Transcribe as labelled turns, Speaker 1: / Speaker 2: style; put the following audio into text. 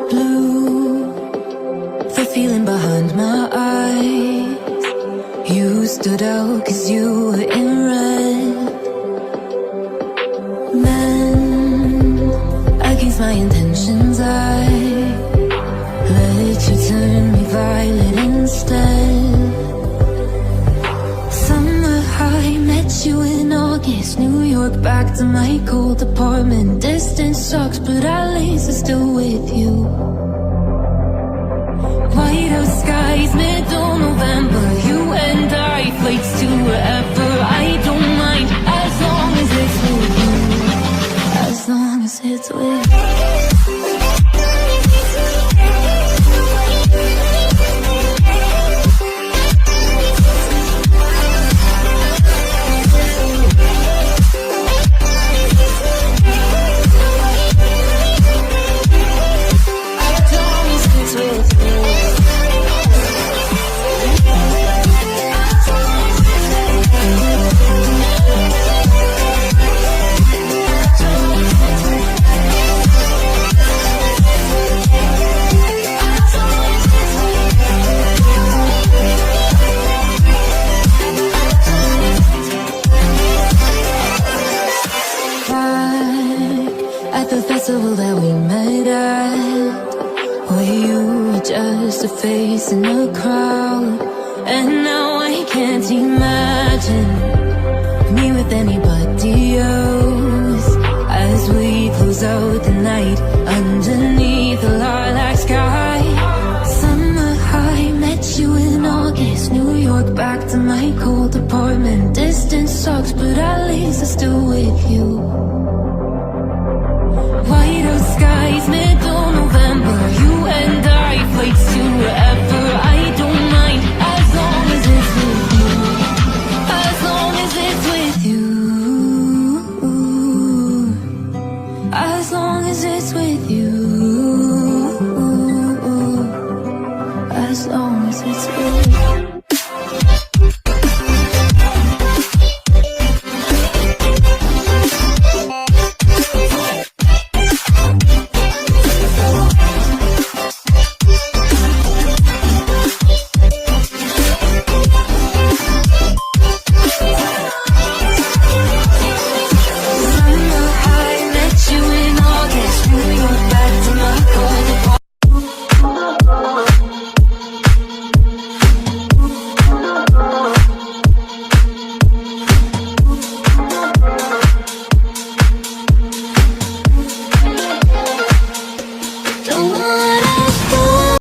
Speaker 1: Blue, the feeling behind my eyes. You stood out 'cause you were in red. Men, against my intentions, I let you turn me violet instead. Summer high, met you in August. New York, back to my cold apartment. Distance sucks, but at least I'm still with you. White out skies, middle November. You and I, flights to wherever. I don't mind, as long as it's with you. As long as it's with you. At the festival that we met at, where you were just a face in the crowd. And now I can't imagine me with anybody else. As we close out the night underneath the lilac sky. Summer high, met you in August. New York, back to my cold apartment. Distance sucks, but at least I'm still with you. White out skies, middle November. You and I, flights to wherever. I don't mind, as long as it's with you. As long as it's with you. As long as it's with you. As long as it's with you. Don't